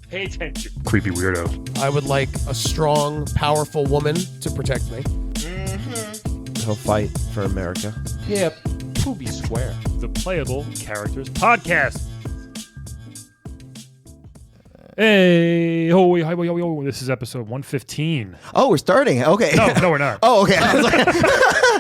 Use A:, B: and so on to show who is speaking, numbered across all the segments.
A: Pay attention, creepy weirdo.
B: I would like a strong, powerful woman to protect me.
C: He'll fight for America.
A: Yeah, Poopy Square. The Playable Characters Podcast. Hey, ho, this is episode 115.
C: Oh, we're starting. Okay.
A: No, we're not.
C: Oh, okay. I was like,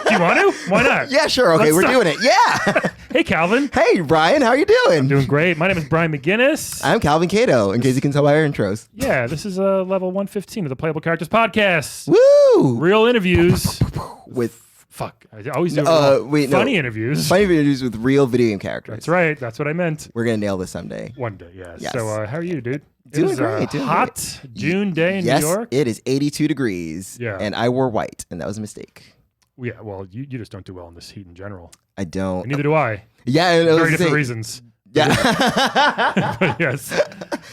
A: Do you want to? Why not?
C: yeah, sure. Okay, we're doing it. Yeah.
A: Hey, Calvin.
C: Hey, Brian. How are you doing?
A: Doing great. My name is Brian McGinnis.
C: I'm Calvin Cato, in case you can tell by our intros.
A: Yeah, this is level 115 of the Playable Characters Podcast.
C: Woo!
A: Real interviews.
C: With
A: Fuck. I always do funny interviews.
C: Funny interviews with real video game characters.
A: That's right. That's what I meant.
C: We're going to nail this someday.
A: One day, yeah.
C: Yes.
A: So how are you, dude?
C: Doing
A: It is
C: great.
A: a hot June day in New York.
C: Yes, it is 82 degrees.
A: Yeah.
C: And I wore white, and that was a mistake.
A: Yeah, well, you just don't do well in this heat in general.
C: I don't.
A: And neither do I.
C: Yeah. And
A: Very different reasons.
C: Yeah.
A: But yes.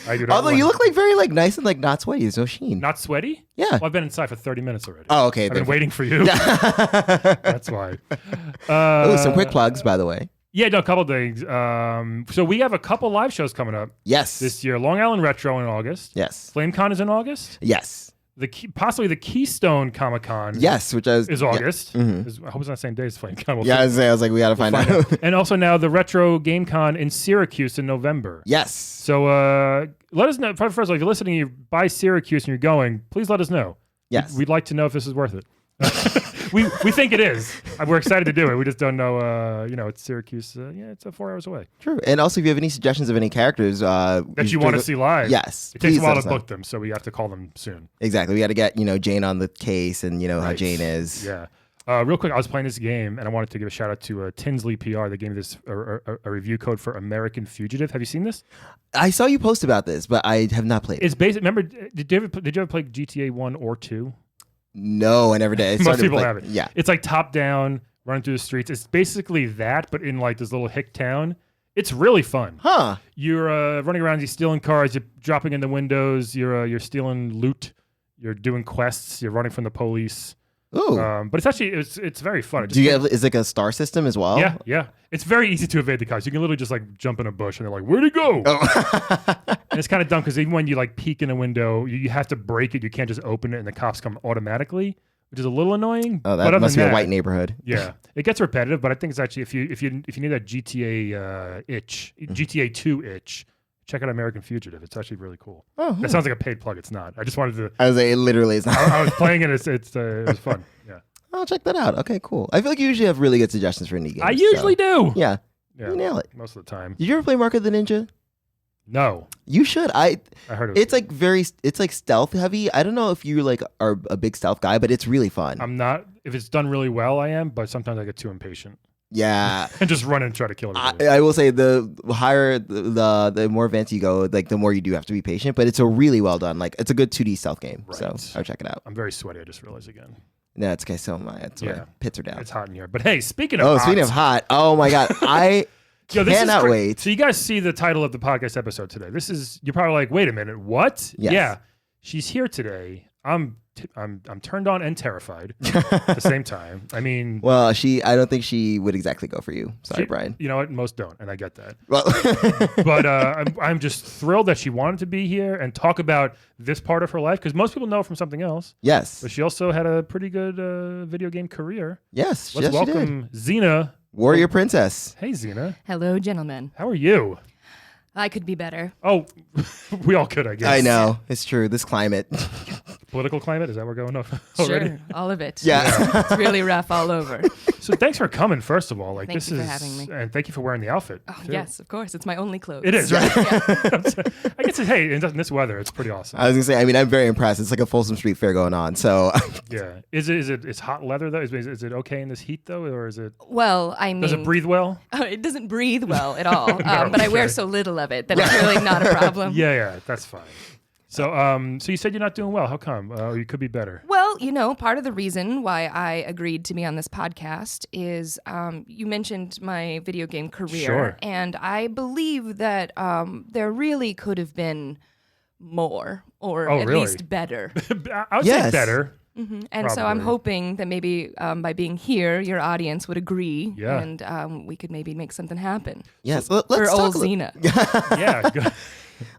A: I do not.
C: Although you look like very nice and not sweaty. There's no sheen.
A: Not sweaty?
C: Yeah.
A: Well, I've been inside for 30 minutes already.
C: Oh, okay.
A: I've been waiting for you. That's why.
C: Some quick plugs, by the way.
A: Yeah, no, a couple things. So we have a couple live shows coming up
C: Yes.
A: this year. Long Island Retro in August.
C: Yes.
A: FlameCon is in August.
C: Yes.
A: Possibly the Keystone Comic Con.
C: Yes, which
A: is August.
C: Yeah. Mm-hmm.
A: I hope it's not the same day as FlameCon. We'll
C: I was like, we got to find out.
A: And also now the Retro Game Con in Syracuse in November.
C: Yes.
A: So let us know. First of all, if you're listening, you're by Syracuse and you're going, please let us know.
C: Yes.
A: We'd like to know if this is worth it. we think it is. We're excited to do it. We just don't know. It's Syracuse. It's 4 hours away.
C: True. And also, if you have any suggestions of any characters
A: that you want to see live,
C: yes,
A: it takes a while to book them, so we have to call them soon.
C: Exactly. We got to get Jane on the case, and how Jane is.
A: Yeah. Real quick, I was playing this game, and I wanted to give a shout out to Tinsley PR. They gave me this a review code for American Fugitive. Have you seen this?
C: I saw you post about this, but I have not played it.
A: It's basic. Remember, did you ever play GTA 1 or 2?
C: No, I never did.
A: Most people have it.
C: Yeah.
A: It's like top down, running through the streets. It's basically that, but in this little hick town. It's really fun.
C: Huh.
A: You're running around, you're stealing cars, you're dropping in the windows, you're stealing loot, you're doing quests, you're running from the police.
C: Ooh.
A: But it's actually it's very fun.
C: Is like a star system as well?
A: Yeah. It's very easy to evade the cops. You can literally just jump in a bush and they're like, "Where'd he go?"
C: Oh.
A: And it's kind of dumb because even when you peek in a window, you have to break it. You can't just open it and the cops come automatically, which is a little annoying.
C: Oh, that must be a white neighborhood.
A: Yeah, it gets repetitive, but I think it's actually if you need that GTA GTA 2 itch. Check out American Fugitive. It's actually really cool.
C: Oh,
A: that sounds like a paid plug. It's not. I just wanted to.
C: I was like, it literally is not.
A: I was playing it. It was fun. Yeah.
C: I'll check that out. Okay, cool. I feel like you usually have really good suggestions for indie games.
A: I usually do.
C: Yeah. You nail it.
A: Most of the time.
C: Did you ever play Mark of the Ninja?
A: No.
C: You should. I
A: heard
C: it's it's stealth heavy. I don't know if you are a big stealth guy, but it's really fun.
A: I'm not. If it's done really well, I am. But sometimes I get too impatient.
C: Yeah.
A: And just run and try to kill everybody.
C: I will say the higher the more advanced you go, the more you do have to be patient. But it's a really well done. It's a good 2D stealth game.
A: Right.
C: So I'll check it out.
A: I'm very sweaty. I just realized again.
C: No, it's okay. So am I. Pits are down.
A: It's hot in here. But hey, speaking of
C: hot. Oh my God. I cannot wait.
A: So you guys see the title of the podcast episode today. You're probably like, wait a minute, what?
C: Yes.
A: Yeah. She's here today. I'm turned on and terrified at the same time. I mean,
C: well, I don't think she would exactly go for you. Sorry, Brian.
A: You know what? Most don't, and I get that.
C: Well,
A: but I'm just thrilled that she wanted to be here and talk about this part of her life because most people know her from something else.
C: Yes,
A: but she also had a pretty good video game career.
C: Yes,
A: let's welcome Xena
C: Warrior Princess.
A: Hey, Xena.
D: Hello, gentlemen.
A: How are you?
D: I could be better.
A: Oh, we all could, I guess.
C: I know. It's true. This climate.
A: Political climate? Is that where we're going
D: already? Sure, all of it.
C: Yeah.
D: It's really rough all over.
A: So thanks for coming, first of all.
D: Thank you for having me.
A: And thank you for wearing the outfit.
D: Oh, yes, of course. It's my only clothes.
A: It is, right? I guess, hey, in this weather, it's pretty awesome.
C: I was going to say, I'm very impressed. It's like a Folsom Street Fair going on, so.
A: Yeah. It's hot leather, though? Is it okay in this heat, though, or is it?
D: Well, I mean.
A: Does it breathe well?
D: It doesn't breathe well at all, but I wear so little of it that it's really not a problem.
A: Yeah, that's fine. So you said you're not doing well. How come? Or you could be better.
D: Well, part of the reason why I agreed to be on this podcast is you mentioned my video game career.
A: Sure.
D: And I believe that there really could have been more or at least better.
A: I would say better.
D: Mm-hmm. And so I'm hoping that maybe by being here, your audience would agree, and we could maybe make something happen.
C: Yes,
D: for old Xena.
A: Yeah.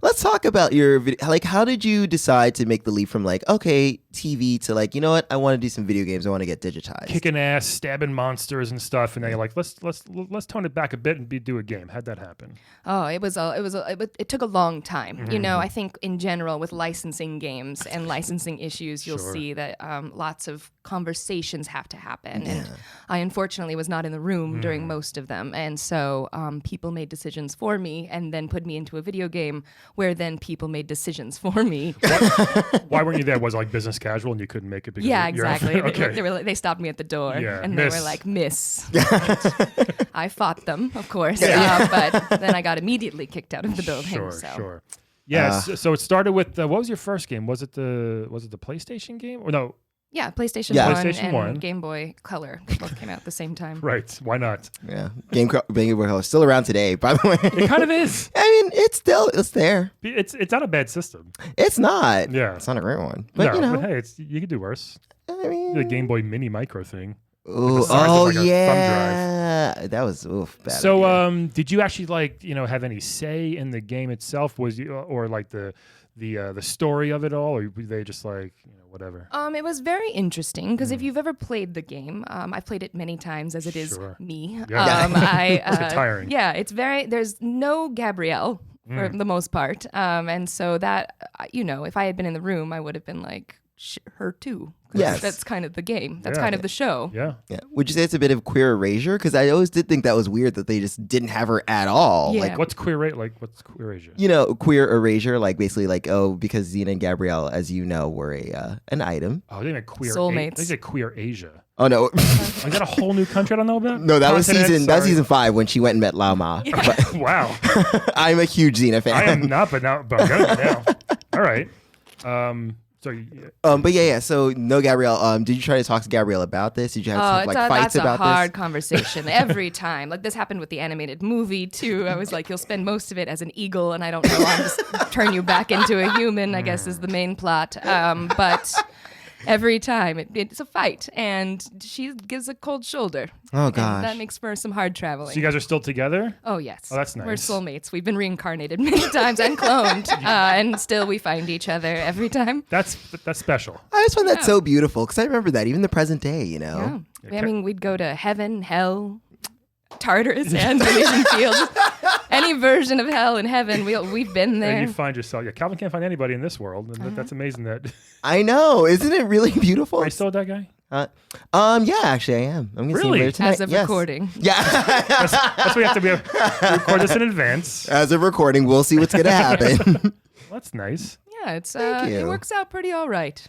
C: Let's talk about your video. Like, how did you decide to make the leap from like, okay, TV to like, you know what? I want to do some video games. I want to get digitized.
A: Kicking ass, stabbing monsters and stuff, and then you're like, let's tone it back a bit and do a game. How'd that happen?
D: Oh, it took a long time. You know, I think in general with licensing games and licensing issues, you'll see that lots of conversations have to happen. And I unfortunately was not in the room during most of them. And so people made decisions for me and then put me into a video game where then people made decisions for me.
A: Why weren't you there? Was it like business casual and you couldn't make it? Because
D: Yeah,
A: you're
D: exactly.
A: okay.
D: They stopped me at the door and
A: miss.
D: they were like, "Miss." I fought them, of course, but then I got immediately kicked out of the building.
A: Sure. Yeah. So it started with what was your first game? Was it the PlayStation game or no?
D: Yeah, PlayStation 1
A: PlayStation
D: and
A: 1.
D: Game Boy Color. They both came out at the same time.
A: Right. Why not?
C: Yeah, Game Boy Color still around today, by the way.
A: It kind of is.
C: I mean, it's there.
A: It's not a bad system.
C: It's not.
A: Yeah.
C: It's not a great one, but you know,
A: but hey, you could do worse.
C: I mean,
A: The Game Boy Mini Micro thing.
C: ooh,
A: size of,
C: oh
A: like, a thumb
C: yeah, that was bad.
A: So,
C: idea.
A: did you actually have any say in the game itself? Was you or like the story of it all, or were they just like whatever?
D: It was very interesting because if you've ever played the game, I've played it many times as it is
A: Sure.
D: me.
A: Yeah. It's tiring.
D: Yeah, there's no Gabrielle for the most part. And so that, if I had been in the room, I would have been like, her too. 'Cause
C: Yes.
D: that's kind of the game. That's
A: Yeah.
D: kind of the show.
A: Yeah.
C: Yeah. Would you say it's a bit of queer erasure? Because I always did think that was weird that they just didn't have her at all.
D: Yeah.
C: Like,
A: What's queer rate? Like what's queer Asia?
C: queer erasure, like basically like, because Xena and Gabrielle, as you know, were an item.
A: Oh, they meant queer.
D: Soulmates.
A: They said queer Asia.
C: Oh no.
A: Is that a whole new country I don't know about?
C: No, that was
A: Continent?
C: season
A: Sorry.
C: 5 when she went and met Lao Ma.
A: Wow.
C: I'm a huge Xena fan.
A: I am not, but I'm gonna now. All right.
C: But yeah. So no Gabrielle. Did you try to talk to Gabrielle about this? Did you have some fights
D: that's a
C: about
D: hard
C: this?
D: conversation every time. Like this happened with the animated movie too. I was like, you'll spend most of it as an eagle, and I don't know. I'll just turn you back into a human, I guess, is the main plot. But every time it's a fight, and she gives a cold shoulder.
C: Oh
D: And
C: gosh.
D: that makes for some hard traveling.
A: So you guys are still together?
D: Oh yes.
A: Oh, that's nice.
D: We're soulmates. We've been reincarnated many times and cloned, and still we find each other every time.
A: That's special.
C: I just find that so beautiful because I remember that even the present day.
D: Yeah. I mean, we'd go to heaven, hell, Tartarus, and Elysian Fields. Any version of hell and heaven, we've been there.
A: And you find yourself. Yeah, Calvin can't find anybody in this world, and that's amazing. That
C: I know, isn't it really beautiful?
A: are you still with that guy?
C: Yeah, actually, I am. I'm gonna see him
A: Really?
C: later tonight.
D: As of
C: Yes.
D: recording.
C: Yeah.
A: That's what we have to be. We record this in advance.
C: As of recording, we'll see what's gonna happen.
A: Well, that's nice.
D: Yeah, it's
C: Thank you.
D: it works out pretty all right.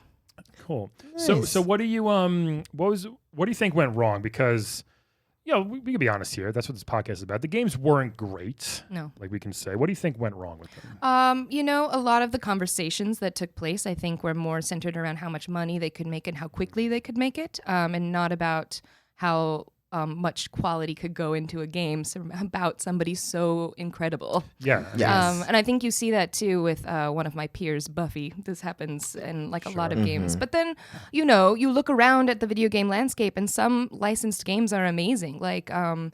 A: Cool.
C: Nice.
A: So what do you what do you think went wrong? Because we can be honest here. That's what this podcast is about. The games weren't great.
D: No.
A: Like we can say. What do you think went wrong with them?
D: A lot of the conversations that took place, I think, were more centered around how much money they could make and how quickly they could make it, and not about how much quality could go into a game about somebody so incredible.
A: Yeah.
C: Yes.
D: And I think you see that too with one of my peers, Buffy. This happens in a lot of games. But then, you look around at the video game landscape and some licensed games are amazing. Like the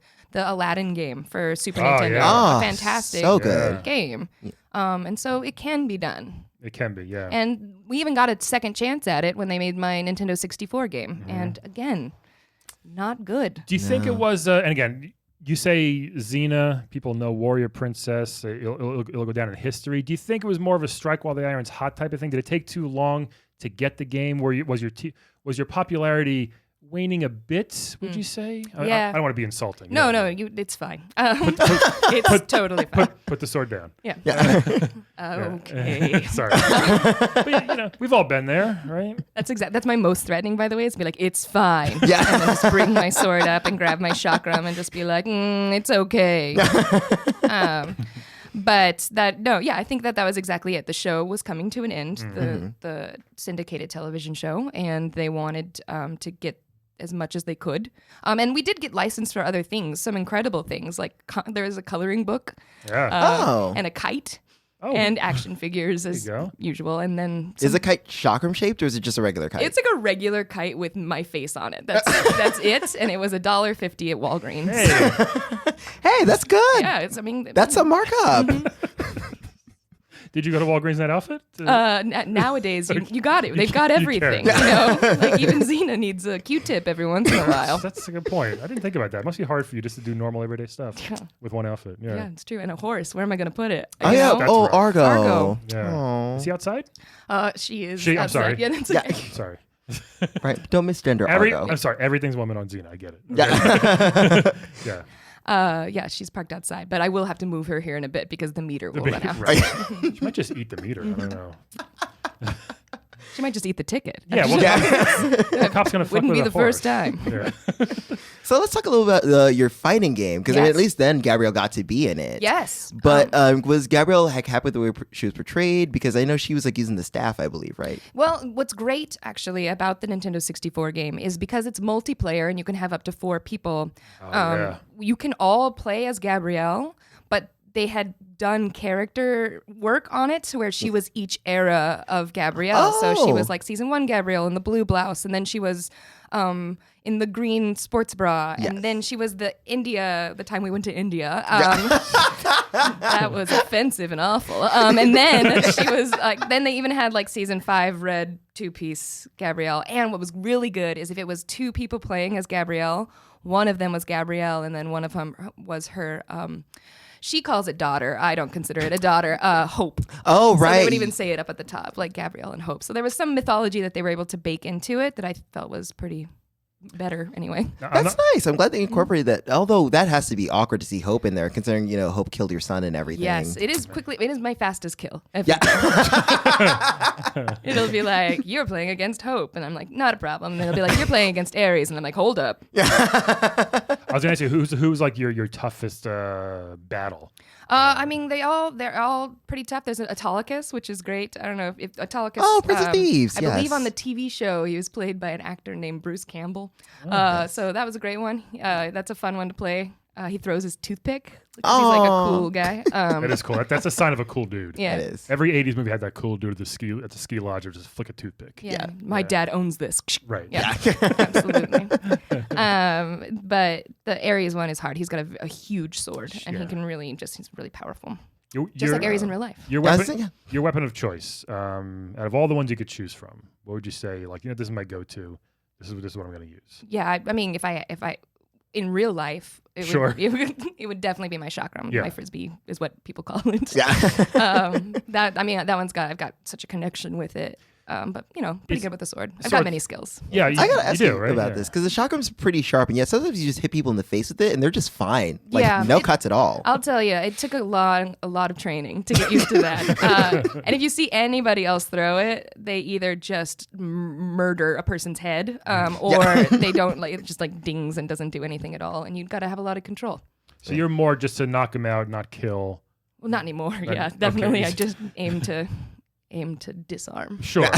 D: Aladdin game for Super Nintendo.
A: yeah.
D: A fantastic
C: so good.
D: game. And so it can be done.
A: It can be. Yeah.
D: And we even got a second chance at it when they made my Nintendo 64 game. And again, not good.
A: Do you think it was? And again, you say Xena. People know Warrior Princess. It'll go down in history. Do you think it was more of a strike while the iron's hot type of thing? Did it take too long to get the game? Was your popularity waning a bit? Would you say?
D: Yeah.
A: I don't want to be insulting.
D: No, it's fine. It's totally fine.
A: Put the sword down.
D: Yeah.
A: Yeah.
D: Okay.
A: Sorry. But, we've all been there, right?
D: That's my most threatening, by the way, is to be like, it's fine.
C: Yeah.
D: And then just bring my sword up and grab my chakram and just be like, it's okay. But I think that was exactly it. The show was coming to an end, the syndicated television show, and they wanted to get as much as they could. And we did get licensed for other things, some incredible things. Like there was a coloring book
A: Yeah.
D: and a kite.
A: Oh.
D: And action figures as
A: There you go.
D: usual. And then
C: Is the kite chakram shaped or is it just a regular kite?
D: it's like a regular kite with my face on it. That's it. And it was $1.50 at Walgreens.
A: Hey.
C: Hey, that's good.
D: Yeah,
C: That's a markup.
A: Did you go to Walgreens in that outfit?
D: Nowadays, you got it. They've got everything. You know, like even Xena needs a Q-tip every once in a while.
A: That's a good point. I didn't think about that. It must be hard for you just to do normal everyday stuff with one outfit.
D: Yeah, it's true. And a horse. Where am I going to put it?
C: Oh,
D: You
C: yeah.
D: know?
A: That's
C: Oh,
A: rough.
C: Argo.
D: Argo.
A: Yeah.
C: Aw.
A: Is he outside?
D: She is.
A: I'm
D: outside.
A: sorry.
D: Yeah, that's
C: Yeah.
D: okay.
A: Sorry.
C: Right. Don't misgender Argo.
A: I'm sorry. Everything's woman on Xena. I get it.
C: Yeah.
A: Yeah.
D: Yeah, she's parked outside, but I will have to move her here in a bit because the meter will run out.
A: Right. She might just eat the meter. I don't know.
D: She might just eat the ticket.
A: Yeah. Well, the cop's gonna fuck
D: Wouldn't
A: with
D: be
A: a
D: the first
A: horse.
D: time.
A: Yeah.
C: So let's talk a little about your fighting game, because I mean,
D: Yes.
C: at least then Gabrielle got to be in it.
D: Yes.
C: But was Gabrielle happy with the way she was portrayed? Because I know she was like using the staff, I believe, right?
D: Well, what's great actually about the Nintendo 64 game is because it's multiplayer and you can have up to 4 people.
A: Yeah.
D: You can all play as Gabrielle, but they had done character work on it to where she was each era of Gabrielle. So she was like season 1 Gabrielle in the blue blouse, and then she was in the green sports bra, and then she was the time we went to India. That was offensive and awful. And then she was like, then they even had like season 5 red 2-piece Gabrielle. And what was really good is if it was 2 people playing as Gabrielle, one of them was Gabrielle, and then one of them was her. She calls it daughter. I don't consider it a daughter. Hope.
C: Oh,
D: So
C: right.
D: they would even say it up at the top, like Gabrielle and Hope. So there was some mythology that they were able to bake into it that I felt was pretty better anyway.
C: That's nice. I'm glad they incorporated that. Although that has to be awkward to see Hope in there, considering, you know, Hope killed your son and everything.
D: Yes, it is quickly. It is my fastest kill.
C: Yeah.
D: It'll be like, you're playing against Hope. And I'm like, not a problem. And then it'll be like, you're playing against Ares. And I'm like, hold up.
A: I was gonna ask you who's like your toughest battle.
D: I mean, they're all pretty tough. There's an Autolycus, which is great. I don't know if Autolycus.
C: Oh, Prince of Thieves,
D: I
C: yes.
D: believe on the TV show he was played by an actor named Bruce Campbell. So that was a great one. That's a fun one to play. He throws his toothpick. He's like a cool guy.
A: That is cool. That's a sign of a cool dude.
D: Yeah.
C: It is.
A: Every 80s movie had that cool dude at the ski lodge or just flick a toothpick.
D: Yeah. My dad owns this.
A: Right.
D: Yeah, absolutely. But the Ares one is hard. He's got a huge sword, and he can really he's really powerful. Just like Ares in real life.
A: Your
C: I was
A: weapon,
C: thinking-
A: your weapon of choice. Out of all the ones you could choose from, what would you say? Like, this is my go-to. This is what I'm going to use.
D: Yeah, I mean, if I in real life, it would definitely be my chakram.
A: Yeah.
D: My frisbee is what people call it.
C: Yeah.
D: That one's I've got such a connection with it. But pretty good with the sword. I've got
A: Sword-
D: many skills.
A: Yeah,
C: I gotta ask you
A: right?
C: about
A: Yeah.
C: this, because the shotgun's pretty sharp, and yet sometimes you just hit people in the face with it, and they're just fine. Like,
D: Yeah,
C: no cuts at all.
D: I'll tell you, it took a lot of training to get used to that. And if you see anybody else throw it, they either just murder a person's head, or they don't just dings and doesn't do anything at all. And you've got to have a lot of control.
A: So you're more just to knock him out, not kill.
D: Well, not anymore. Yeah,
A: Okay.
D: definitely. I just aim to disarm.
A: Sure.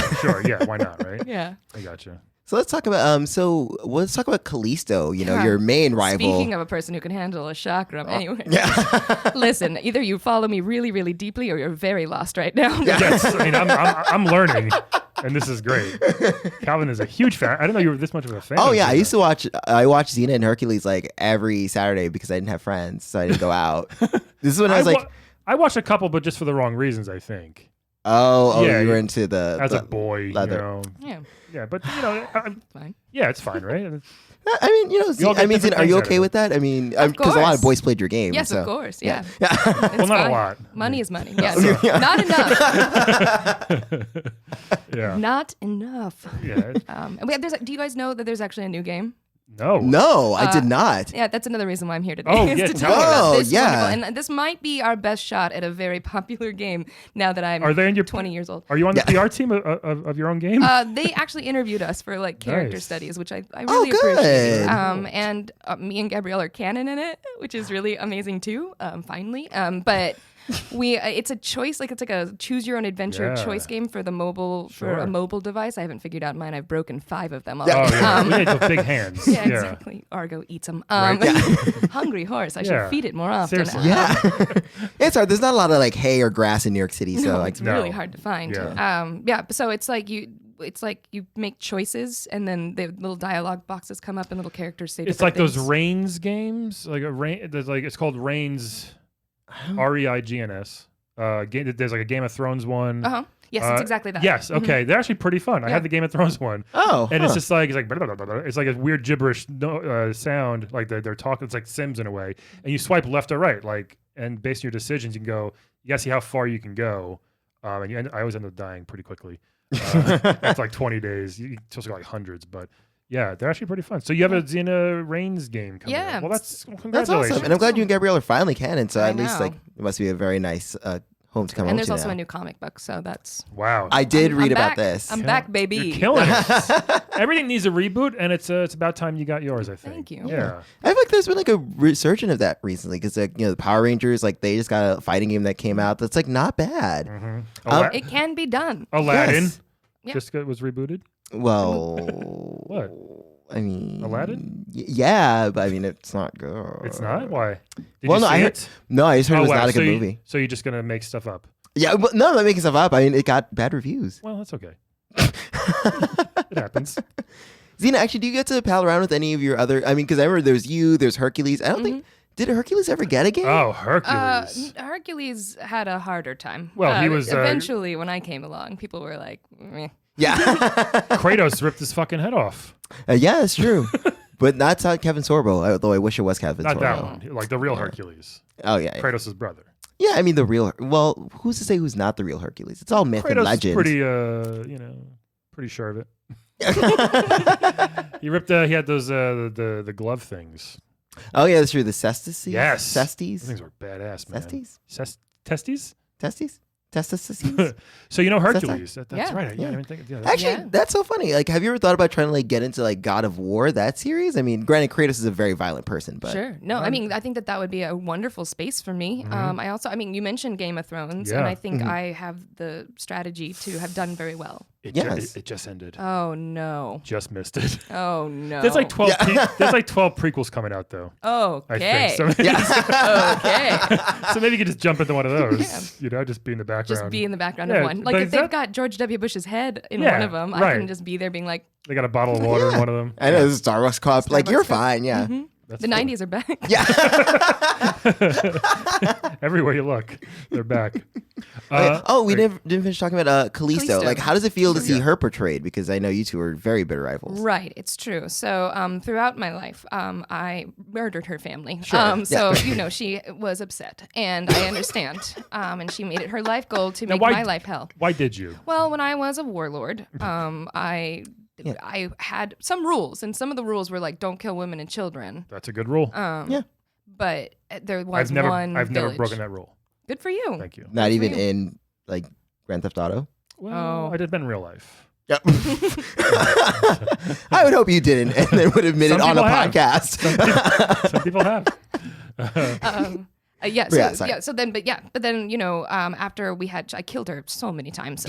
A: Yeah, why not, right?
D: Yeah.
A: I gotcha.
C: So let's talk about let's talk about Callisto,
D: Yeah.
C: your main rival.
D: Speaking of a person who can handle a chakram, anyway.
C: Yeah.
D: Listen, either you follow me really, really deeply, or you're very lost right now.
A: Yes, I mean, I'm learning, and this is great. Calvin is a huge fan. I didn't know you were this much of a fan.
C: Oh
A: of
C: yeah,
A: Xena.
C: I watched Xena and Hercules like every Saturday because I didn't have friends, so I didn't go out. This is when I was like,
A: I watched a couple, but just for the wrong reasons, I think.
C: yeah, you were
A: yeah.
C: into the
A: As a boy,
C: leather.
D: Yeah,
A: but
D: fine.
A: yeah, it's fine, right?
C: I mean,
A: We all get
C: I mean,
A: different
C: are you
A: things out
C: okay
A: of it.
C: with that? I mean, because a lot of boys played your game.
D: Yes,
C: so.
D: of course. Yeah.
C: Yeah.
D: It's
A: Well, not a
D: fine.
A: lot.
D: Money is money. Yeah.
C: Yeah.
D: Not enough.
A: Yeah.
D: Not enough.
A: Yeah.
D: And do you guys know that there's actually a new game?
A: No.
C: No, I did not.
D: Yeah, that's another reason why I'm here today.
A: Oh,
D: is
A: yeah,
D: to
A: tell
D: talk
A: me.
D: about
C: Oh,
D: this
C: yeah.
D: wonderful. And this might be our best shot at a very popular game now that I'm
A: Are they in your
D: 20 years old.
A: Are you on the PR team of your own game?
D: They actually interviewed us for character
A: Nice.
D: studies, which I
C: Oh,
D: really appreciate.
C: good.
D: And me and Gabrielle are canon in it, which is really amazing too. Finally, but it's a choice, it's like a choose your own adventure
A: Yeah.
D: choice game for the mobile for
A: Sure.
D: a mobile device. I haven't figured out mine. I've broken 5 of them.
A: Oh, yeah.
D: Um,
A: We need those big hands.
D: yeah, exactly. Argo eats them.
A: Right.
D: Hungry horse. I
A: Yeah.
D: should feed it more often.
A: Seriously.
C: Yeah. It's hard. There's not a lot of like hay or grass in New York City, so
D: No,
C: like
D: it's really
A: No.
D: hard to find.
A: Yeah.
D: So it's like you make choices, and then the little dialogue boxes come up, and little characters say.
A: It's like
D: different
A: those
D: things.
A: Reigns games, like a rain. There's it's called Reigns, REIGNS. There's like a Game of Thrones one.
D: Yes, it's exactly that.
A: Yes, okay, they're actually pretty fun. I had the Game of Thrones one.
C: Oh,
A: and it's just like it's like a weird gibberish sound, like they're talking. It's like Sims in a way, and you swipe left or right, like, and based on your decisions, you can go. You gotta see how far you can go, and I always end up dying pretty quickly. It's like 20 days. You supposed to go like hundreds, but. Yeah, they're actually pretty fun. So you have a Xena Reigns game coming out. Well,
C: that's
A: congratulations.
C: awesome. And I'm glad you and Gabrielle are finally canon. So
D: I
C: at least
D: know.
C: like it must be a very nice home to come home
D: And there's
C: to
D: also
C: now.
D: a new comic book, so that's.
A: Wow.
C: I did read
D: I'm
C: about
D: back.
C: this.
D: I'm back, baby.
A: You're killing it. Everything needs a reboot, and it's about time you got yours, I think.
D: Thank you.
A: Yeah.
C: I feel like there's been like a resurgence of that recently because the Power Rangers, like they just got a fighting game that came out that's like not bad.
D: It can be done.
A: Aladdin
C: Yes.
A: just was rebooted.
C: Well,
A: What?
C: I mean,
A: Aladdin?
C: Yeah, but I mean it's not good.
A: It's not? Why? Did
C: Well,
A: you
C: no,
A: see
C: I
A: it?
C: I just heard it was
A: wow.
C: not a
A: so
C: good
A: you-
C: movie.
A: So you're just gonna make stuff up?
C: Yeah, but no, I'm not making stuff up. I mean, it got bad reviews.
A: Well, that's okay. It happens.
C: Xena, actually, do you get to pal around with any of your other? I mean, because I remember there's you, there's Hercules. I don't think did Hercules ever get a game?
A: Oh, Hercules.
D: Hercules had a harder time.
A: Well, he was,
D: eventually when I came along, people were like, meh.
C: Yeah,
A: Kratos ripped his fucking head off.
C: Yeah, it's true. But that's not Kevin Sorbo, although I wish it was Kevin
A: Not
C: Sorbo.
A: that one. Like the real Hercules.
C: Oh yeah,
A: Kratos' brother.
C: yeah. I mean the real. Well, who's to say who's not the real Hercules? It's all myth and
A: Kratos is
C: legend.
A: pretty, pretty sure of it. He ripped. He had those the glove things.
C: Oh yeah, that's true. The cestus.
A: Yes.
C: Cesties.
A: Those things were badass, man.
C: Cesties.
A: Testes?
C: Testes. Testes.
A: So Hercules. That's
D: Yeah.
A: right.
C: Yeah.
A: I didn't think. Yeah, that's-
C: Actually,
D: Yeah.
C: that's so funny. Like, have you ever thought about trying to like get into like God of War, that series? I mean, granted, Kratos is a very violent person, but
D: Sure. No, I mean, I think that would be a wonderful space for me. I also, I mean, you mentioned Game of Thrones, and
A: Yeah.
D: I think I have the strategy to have done very well.
C: Yes.
A: It just ended.
D: Oh no.
A: Just missed it.
D: Oh no.
A: There's like 12. There's like 12 prequels coming out though.
D: Okay.
A: I think. So maybe,
D: Okay.
A: so maybe you could just jump into one of those. Just be in the background.
D: Just be in the background
A: Yeah,
D: of one. Like
A: but
D: if
A: is
D: they've
A: that-
D: got George W. Bush's head in
A: Yeah,
D: one of them, I
A: right.
D: can just be there being like,
A: They got a bottle of water in one of them.
C: I know this is Starbucks cup. Like,
D: Starbucks
C: you're
D: cup.
C: fine. Yeah.
A: That's
D: the
A: cool.
D: 90s are back.
C: Yeah.
A: Everywhere you look, they're back.
C: We didn't finish talking about Callisto.
D: Callisto.
C: Like, how does it feel to see her portrayed? Because I know you two are very bitter rivals.
D: Right, it's true. So throughout my life, I murdered her family.
C: Sure.
D: So, she was upset, and I understand. And she made it her life goal to make
A: why-
D: my life hell.
A: Why did you?
D: Well, when I was a warlord, I had some rules, and some of the rules were like, don't kill women and children.
A: That's a good rule.
D: But there was
A: I've never
D: one village.
A: broken that rule.
D: Good for you.
A: Thank you.
C: Not
D: Good for
C: even
D: you.
C: in like Grand Theft Auto.
A: Well, I did in real life.
C: Yep. I would hope you didn't, and then would admit it
A: Some
C: on a
A: people have.
C: podcast.
A: Some people have.
D: So then, after I killed her so many times,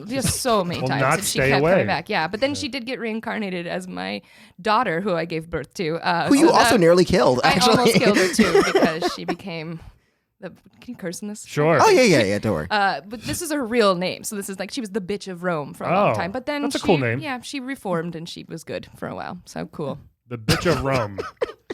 D: just so many
A: Will
D: times,
A: not
D: and she
A: stay
D: kept
A: away.
D: coming back. Yeah, but then she did get reincarnated as my daughter, who I gave birth to.
C: Who you also nearly killed, actually.
D: I almost killed her too because she became. Can you curse in this?
A: Sure.
C: Oh, yeah. Don't worry.
D: But this is her real name, so this is like she was the bitch of Rome for a long time. But then
A: that's a cool name.
D: Yeah, she reformed and she was good for a while. So cool.
A: The bitch of Rome.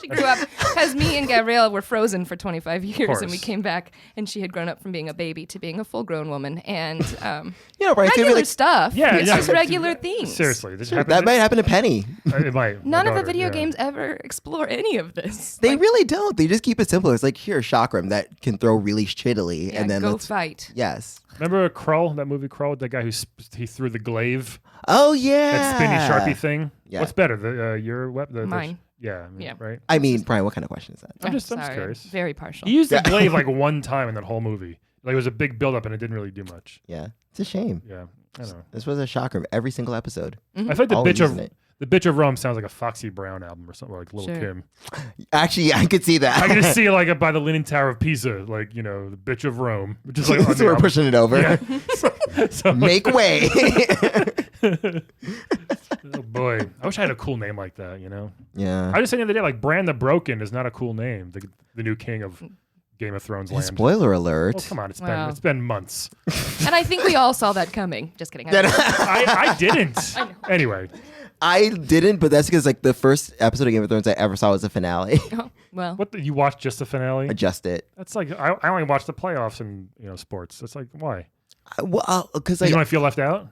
D: She grew up because me and Gabrielle were frozen for 25 years, and we
A: course.
D: came back, and she had grown up from being a baby to being a full-grown woman, and
C: Brian, I feel
D: regular
C: like
D: stuff.
A: Yeah,
D: it's
A: yeah.
D: just regular things.
A: Seriously, this
C: that might happen to Penny.
A: It might.
D: None
A: My
D: of the
A: daughter,
D: video
A: yeah.
D: games ever explore any of this.
C: They really don't. They just keep it simple. It's like, here, chakram that can throw really shittily,
D: Yeah,
C: and then
D: go
C: let's
D: fight.
C: yes.
A: Remember Krull, that movie Krull, the guy he threw the glaive,
C: Oh yeah,
A: that spinny sharpie thing.
C: Yeah.
A: What's better, your weapon?
D: Mine.
A: Yeah.
D: Yeah.
A: Right.
C: I mean, Brian, what kind of question is that?
A: I'm just
D: Sorry,
A: curious.
D: Very partial.
A: He used the glaive like one time in that whole movie. Like it was a big build-up and it didn't really do much.
C: Yeah, it's a shame.
A: Yeah. I don't know.
C: This was a chakram every single episode.
A: I feel like the
C: Always
A: bitch of
C: using it.
A: the bitch of Rome sounds like a Foxy Brown album or something, like Little
D: Sure.
A: Kim.
C: Actually, yeah, I could see that.
A: I can just see it like by the Leaning Tower of Pisa, like the bitch of Rome, which is like on
C: so
A: the
C: we're
A: album.
C: pushing it over.
A: Yeah. So,
C: Make way.
A: oh boy, I wish I had a cool name like that.
C: Yeah.
A: I just said the other day, like Bran the Broken is not a cool name. The new king of Game of Thrones land.
C: Spoiler alert.
A: Oh, come on,
D: Wow.
A: it's been months.
D: And I think we all saw that coming. Just kidding.
A: I didn't.
D: I know.
A: Anyway,
C: I didn't, but that's because like the first episode of Game of Thrones I ever saw was the finale.
D: Oh, well,
A: you watched just the finale?
C: Adjust it.
A: That's like I only watch the playoffs in sports. It's like why?
C: Well, because
A: You
C: like
A: want to feel left out,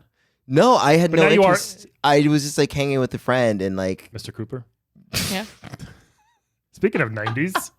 C: no, I had
A: But
C: no
A: now you are-
C: interest. I was just like hanging with a friend and like
A: Mr. Cooper?
D: yeah.
A: Speaking of 90s,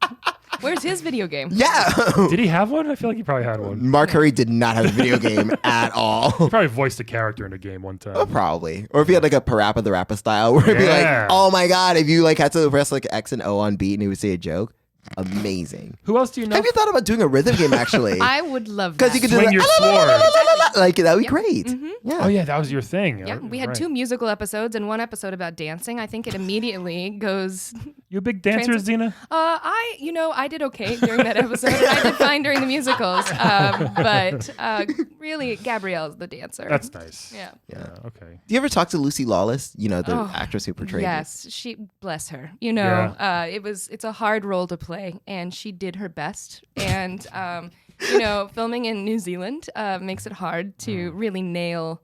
D: Where's his video game?
C: yeah.
A: did he have one? I feel like he probably had one.
C: Mark Curry did not have a video game at all.
A: He probably voiced a character in a game one time.
C: Oh, probably. Or if he had like a Parappa the Rapper style where it'd be
A: Yeah.
C: like, oh my God, if you like had to press like X and O on beat and he would say a joke. Amazing.
A: Who else do you know?
C: Have you thought about doing a rhythm game actually?
D: I would love
C: Because
D: that.
C: you could do
A: Swing
C: like,
A: your sword.
C: like that would be
D: Yep.
C: great.
D: Mhm.
C: Yeah.
A: Oh yeah, that was your thing.
D: Yeah, we had 2 musical episodes and 1 episode about dancing. I think it immediately goes.
A: You a big dancer, Xena?
D: I did okay during that episode. And I did fine during the musicals. But really, Gabrielle's the dancer.
A: That's nice.
D: Yeah.
A: Yeah. Okay.
C: Do you ever talk to Lucy Lawless? You know, the
D: Oh,
C: actress who portrayed you?
D: Yes, she bless her. You know, it's a hard role to play, and she did her best. And filming in New Zealand makes it hard to really nail.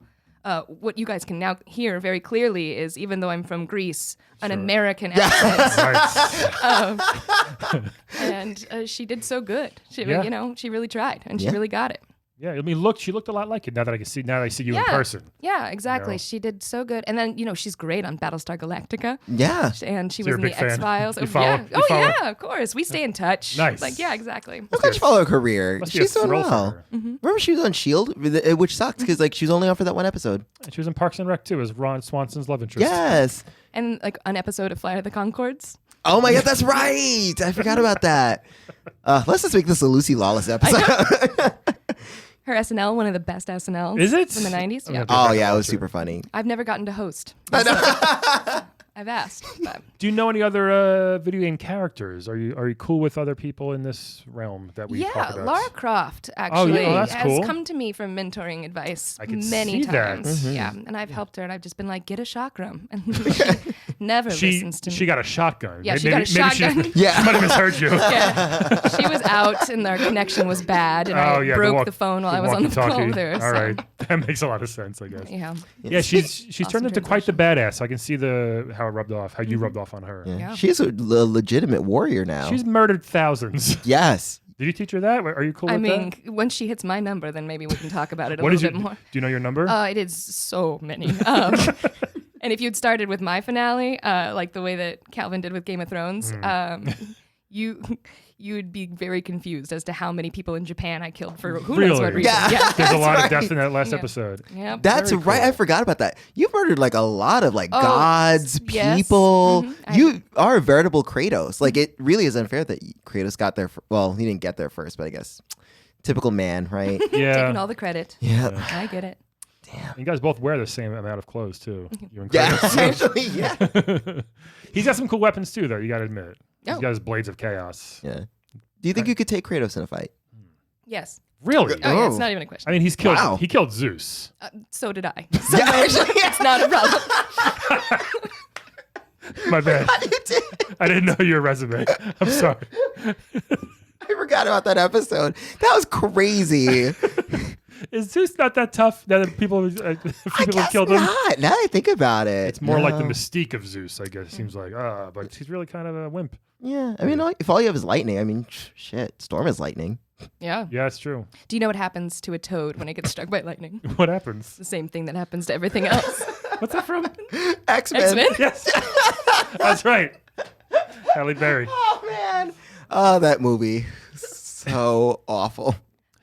D: What you guys can now hear very clearly is, even though I'm from Greece, an American accent.
A: Nice.
D: And she did so good. She,
A: Yeah.
D: she really tried, and she
C: Yeah.
D: really got it.
A: Yeah. I mean, she looked a lot like it. Now that I see you in person.
D: Yeah, exactly.
A: know?
D: She did so good. And then, she's great on Battlestar Galactica.
C: Yeah.
D: And she
A: So
D: was
A: you're
D: in
A: a
D: the
A: big fan?
D: X-Files.
A: You follow- you follow-
D: Yeah, of course. We stay in touch.
A: Nice.
D: Like, yeah, exactly.
C: Let's not follow her career.
A: Must be a
C: She's doing
A: thrill for
C: well.
A: her.
C: Remember she was on S.H.I.E.L.D., which sucked because like she was only on for that one episode.
A: And she was in Parks and Rec too, as Ron Swanson's love interest.
C: Yes.
D: And like an episode of Flight of the Conchords.
C: Oh my God, that's right. I forgot about that. Let's just make this a Lucy Lawless episode.
D: Her SNL, one of the best SNLs.
A: Is it?
D: From the 90s.
A: I'm
D: Yeah.
A: gonna go
C: Oh
A: back
C: yeah,
A: and
C: it was
A: watch
C: super funny.
D: I've never gotten to host. I've asked. But
A: Do you know any other video game characters? Are you cool with other people in this realm that we talk
D: yeah,
A: about?
D: Lara Croft actually
A: that's
D: has
A: cool.
D: come to me for mentoring advice
A: I can
D: many
A: see that.
D: times.
C: Mm-hmm.
D: Yeah, and I've helped her, and I've just been like, get a chakram, and she never listens to me.
A: She got a shotgun.
D: Yeah, she got a shotgun.
A: She
C: Yeah.
A: might have misheard you.
D: Yeah. She was out, and our connection was bad, and
A: Oh
D: I
A: yeah,
D: broke the phone while I was on the phone
A: walkie-talkie.
D: with her.
A: All
D: so,
A: right, that makes a lot of sense, I guess.
D: Yeah.
A: Yeah, she's
D: Awesome
A: turned into quite the badass. So I can see how it rubbed off, how you rubbed off on her.
C: Yeah.
D: Yeah.
C: She's a legitimate warrior now.
A: She's murdered thousands.
C: Yes.
A: Did you teach her that? Are you cool
D: I
A: with
D: mean,
A: that?
D: when she hits my number, then maybe we can talk about it a
A: What is
D: little
A: your?
D: bit more.
A: Do you know your number?
D: It is so many. And if you'd started with my finale, like the way that Calvin did with Game of Thrones, you'd be very confused as to how many people in Japan I killed for who knows what
A: Really?
D: reason.
C: Yeah.
A: There's a lot
C: right.
A: of death in that last
D: Yeah.
A: episode.
D: Yep.
C: That's
A: Very
C: right.
A: cool.
C: I forgot about that. You've murdered like a lot of like
D: Oh,
C: gods,
D: yes.
C: people.
D: Mhm.
C: You are a veritable Kratos. Like it really is unfair that Kratos got there. Well, he didn't get there first, but I guess typical man, right?
D: Taking
A: Yeah.
D: all the credit.
C: Yeah.
D: I get it.
A: You guys both wear the same amount of clothes too. You and
C: Yeah.
A: Kratos.
C: Actually, yeah.
A: He's got some cool weapons too, though. You got to admit. He's
D: Oh.
A: got his blades of chaos.
C: Yeah. Do you think you could take Kratos in a fight?
D: Yes.
A: Really?
D: Oh, yeah, it's
C: Oh.
D: not even a question.
A: I mean, he
C: Wow.
A: killed Zeus.
D: So did I. So
C: Yeah, actually,
D: it's not a problem.
A: My bad.
C: You did.
A: I didn't know your resume. I'm sorry.
C: I forgot about that episode. That was crazy.
A: Is Zeus not that tough? That people, a few
C: I
A: people
C: guess
A: killed him.
C: not. Now that I think about it,
A: It's more like the
C: No.
A: mystique of Zeus, I guess. It seems like, but he's really kind of a wimp.
C: Yeah, I mean, if all you have is lightning, I mean, shit, Storm is lightning.
D: Yeah.
A: Yeah, it's true.
D: Do you know what happens to a toad when it gets struck by lightning?
A: What happens?
D: The same thing that happens to everything else.
A: What's that from?
C: X-Men.
D: X-Men?
A: Yes, that's right. Halle Berry.
C: Oh man. Oh, that movie, so awful.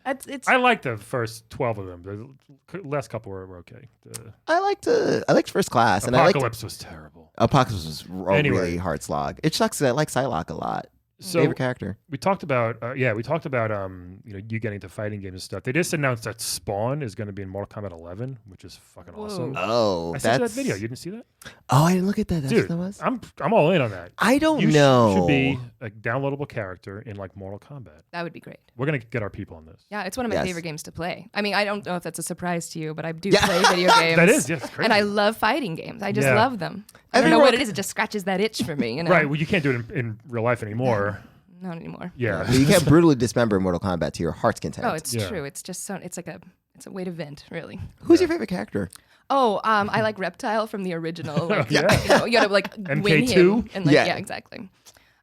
D: It's
A: I liked the first 12 of them. The last couple were okay. The
C: I liked First Class, and I liked
A: Apocalypse was terrible.
C: Apocalypse was a
A: Anyway.
C: really hard slog. It sucks 'cause I like Psylocke a lot.
A: So
C: Favorite character.
A: we talked about you getting into fighting games and stuff. They just announced that Spawn is going to be in Mortal Kombat 11, which is fucking
D: Whoa.
A: awesome.
C: Oh,
A: I sent you that
C: that's
A: video. You didn't see that?
C: Oh, I didn't look at that. That's
A: Dude,
C: what that was.
A: I'm all in on that.
C: I don't
A: You
C: know.
A: should be a downloadable character in like Mortal Kombat.
D: that would be great.
A: We're gonna get our people on this.
D: Yeah, it's one of my
C: Yes.
D: favorite games to play. I mean, I don't know if that's a surprise to you, but I do
C: Yeah.
D: play video games.
A: That is, yes, crazy.
D: And I love fighting games. I just
A: Yeah.
D: love them. I don't know what it is. It just scratches that itch for me. You know?
A: Right. Well, you can't do it in real life anymore.
D: not anymore.
A: Yeah.
C: But you can't brutally dismember Mortal Kombat to your heart's content.
D: Oh, it's
A: Yeah.
D: true. It's just so. It's a way to vent, really.
C: Who's your favorite character?
D: Oh, I like Reptile from the original. Like,
A: Yeah.
D: you gotta like win
A: MK2?
D: him. And, like,
C: Yeah.
D: yeah, exactly.
A: He's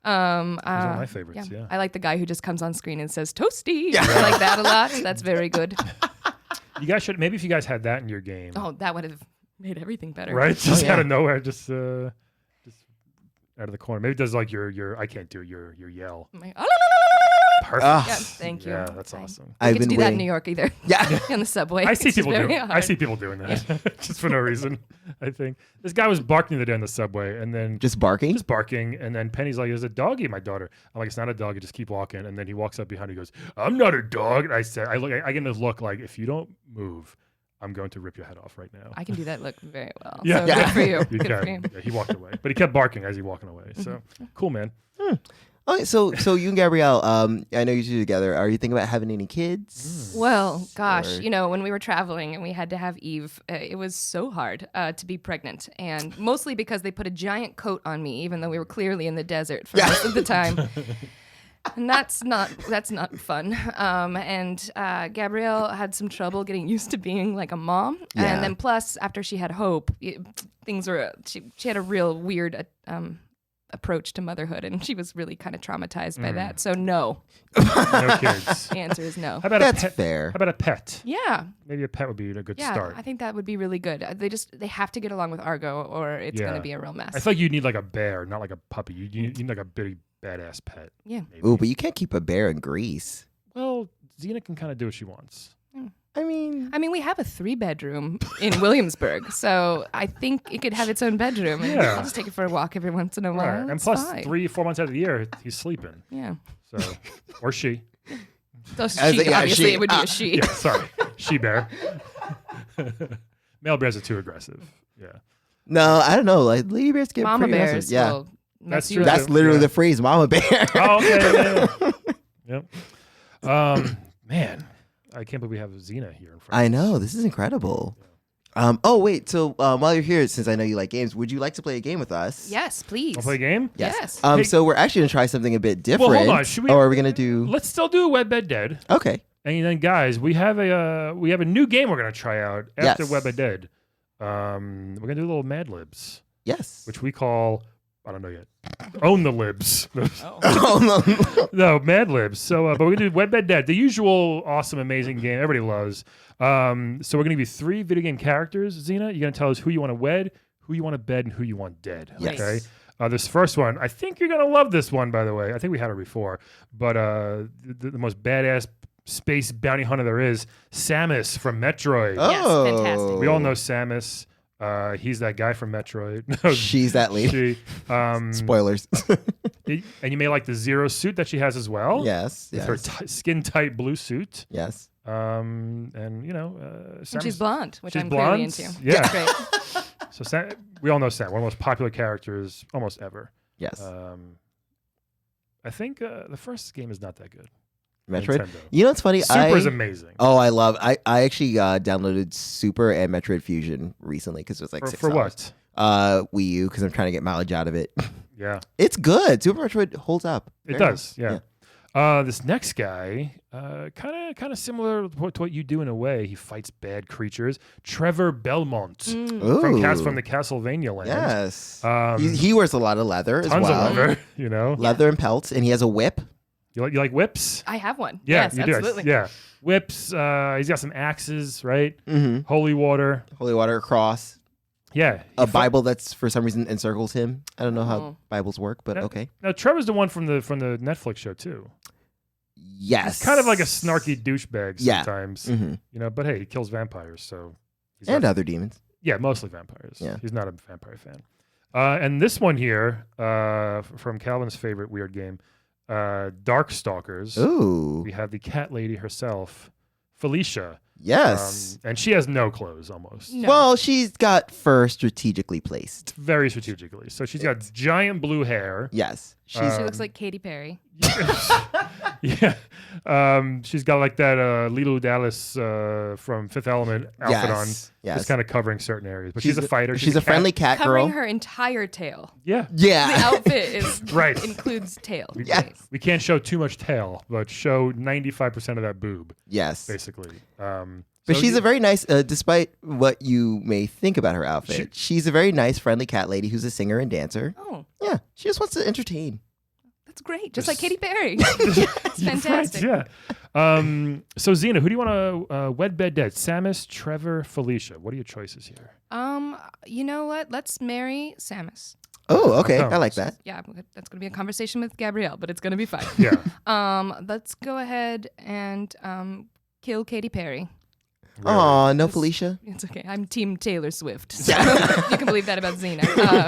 A: one of my favorites, yeah.
D: I like the guy who just comes on screen and says "Toasty." I like that a lot. That's very good.
A: You guys should, maybe if you guys had that in your game.
D: Oh, that would have made everything better.
A: Right? Just
C: yeah.
A: out of nowhere, just out of the corner. Maybe it does like your I can't do it, your yell.
D: I'm like,
A: Perfect.
C: Ah.
D: yeah, thank you.
A: Yeah, that's awesome.
D: I
C: I've
D: get to
C: been
D: do that in
C: waiting.
D: New York either.
C: Yeah.
D: On the subway.
A: I see
D: It's
A: people
D: very
A: doing. I
D: hard.
A: see people doing that just for no reason. I think this guy was barking the other day on the subway, and then
C: Just barking?
A: just barking, and then Penny's like, "There's a doggy, my daughter." I'm like, "It's not a dog. You just keep walking." And then he walks up behind. He goes, "I'm not a dog." And I said, I get this look like, if you don't move, I'm going to rip your head off right now.
D: I can do that look very well.
A: Yeah.
D: So
C: Yeah.
D: good for you.
A: You
D: Good for
A: can.
D: you.
A: Yeah, he walked away, but he kept barking as he walking away. So cool, man.
C: Okay, so you and Gabrielle, I know you two together. Are you thinking about having any kids?
D: Well, gosh,
C: Or-
D: when we were traveling and we had to have Eve, it was so hard to be pregnant, and mostly because they put a giant coat on me, even though we were clearly in the desert for most of the time. And that's not fun. And Gabrielle had some trouble getting used to being like a mom,
C: Yeah.
D: and then plus after she had Hope, things were she had a real weird approach to motherhood, and she was really kind of traumatized by that. So no,
A: No kids.
D: the answer is no.
A: How about
C: That's
A: a pet?
C: fair.
A: How about a pet?
D: Yeah.
A: Maybe a pet would be a good
D: Yeah,
A: start.
D: I think that would be really good. They have to get along with Argo, or it's
A: Yeah.
D: going to be a real mess.
A: I feel like you need like a bear, not like a puppy. You need like a big badass pet.
D: Yeah.
A: Maybe.
C: Ooh, but you can't keep a bear in Greece.
A: Well, Xena can kind of do what she wants.
C: I mean,
D: We have a 3-bedroom in Williamsburg, so I think it could have its own bedroom. And
A: Yeah.
D: I'll just take it for a walk every once in a while.
A: Right. And
D: It's
A: plus,
D: fine.
A: 3-4 months out of the year, he's sleeping.
D: Yeah.
A: So, or she.
D: So
C: As
D: she,
C: a- yeah,
D: obviously,
C: she.
D: it would be a she.
A: Yeah, sorry, she bear. Male bears are too aggressive. Yeah,
C: no, I don't know. Like lady bears get
D: Mama
C: pretty aggressive.
D: bears
C: Yeah,
D: will mess
A: That's
D: you
A: true.
D: up.
C: that's literally
A: Yeah.
C: the phrase, "mama bear."
A: Oh, okay. Yeah. Yep. Man, I can't believe we have Xena here in front.
C: I
A: of us.
C: know, this is incredible. Oh wait, so while you're here, since I know you like games, would you like to play a game with us?
D: Yes, please.
A: Wanna play a game?
D: Yes.
A: Hey-
C: So we're actually gonna try something a bit different.
A: hold on, should we-
C: Or are we gonna do?
A: Let's still do Wed Bed Dead.
C: Okay.
A: And then, guys, we have a new game we're gonna try out after
C: Yes.
A: Wed Bed Dead. We're gonna do a little Mad Libs,
C: Yes.
A: which we call, I don't know yet, Own the Libs.
C: Oh, no.
A: No, Mad Libs. So, but we're gonna do Wed Bed Dead, the usual awesome, amazing game everybody loves. So we're gonna give you 3 video game characters, Xena. You're gonna tell us who you want to wed, who you want to bed, and who you want dead.
C: Yes.
A: Okay. This first one, I think you're gonna love this one. By the way, I think we had it before, but the most badass space bounty hunter there is, Samus from Metroid.
D: Yes, fantastic.
A: We all know Samus. He's that guy from Metroid. No,
C: She's that lady.
A: she.
C: Spoilers.
A: And you may like the Zero suit that she has as well.
C: Yes.
A: It's
C: Yes.
A: her skin tight blue suit.
C: Yes.
A: And
D: And she's
A: Samus-
D: blonde, which
A: she's
D: I'm
A: blonde?
D: clearly into.
A: Yeah.
D: Great.
A: So we all know Sam, one of the most popular characters almost ever.
C: Yes.
A: I think the first game is not that good.
C: Metroid.
A: Nintendo.
C: You know what's funny?
A: Super is amazing.
C: Oh, I love. I actually downloaded Super and Metroid Fusion recently because it was like
A: for
C: $6.
A: what?
C: Wii U, because I'm trying to get mileage out of it.
A: Yeah,
C: It's good. Super Metroid holds up.
A: it
C: Very
A: does. Yeah. This next guy, kind of similar to what you do in a way. He fights bad creatures. Trevor Belmont
C: well.
A: from
C: Ooh.
A: the Castlevania land.
C: Yes.
A: Um,
C: he wears a lot of leather as
A: tons
C: well.
A: of leather. You know,
C: Leather and pelts, and he has a whip.
A: you like whips?
D: I have one.
A: Yeah,
D: yes,
A: you do.
D: absolutely.
A: Yeah, whips. He's got some axes, right?
C: Mm-hmm.
A: Holy water.
C: Holy water, cross,
A: Yeah,
C: a Bible that's for some reason encircles him. I don't know how
D: Oh.
C: Bibles work, but
A: Yeah.
C: okay.
A: Now Trevor's the one from the Netflix show too.
C: Yes.
A: He's kind of like a snarky douchebag
C: Yeah.
A: sometimes,
C: Hmm.
A: you know. But hey, he kills vampires, so he's
C: And
A: not-
C: other demons.
A: yeah, mostly vampires.
C: Yeah.
A: He's not a vampire fan. And this one here, from Calvin's favorite weird game, Darkstalkers.
C: Ooh.
A: We have the cat lady herself, Felicia.
C: Yes.
A: And she has no clothes almost.
D: No.
C: Well, she's got fur strategically placed.
A: Very strategically. So she's got giant blue hair.
C: Yes.
D: She looks like Katy Perry.
A: Yeah. She's got like that Lilo Dallas from Fifth Element outfit on.
C: Yes.
A: Just kind of covering certain areas. But she's a fighter.
C: She's a friendly cat
D: Covering
C: girl.
D: her entire tail.
A: Yeah.
C: Yeah.
D: The outfit is
A: Right.
D: includes tail.
C: Yes.
A: We can't show too much tail, but show 95% of that boob,
C: Yes.
A: basically.
C: But she's a very nice, despite what you may think about her outfit, she's a very nice, friendly cat lady who's a singer and dancer.
D: Oh,
C: Yeah. She just wants to entertain.
D: that's great. Just like Katy Perry. It's fantastic.
A: Right, yeah. So Xena, who do you want to wed, bed, dead? Samus, Trevor, Felicia. What are your choices here?
D: You know what? Let's marry Samus.
C: Oh, okay.
A: Oh.
C: I like that.
D: Yeah, that's going to be a conversation with Gabrielle, but it's going to be fine.
A: Yeah.
D: Let's go ahead and kill Katy Perry.
C: Aw, no Felicia?
D: It's okay. I'm Team Taylor Swift. So you can believe that about Xena.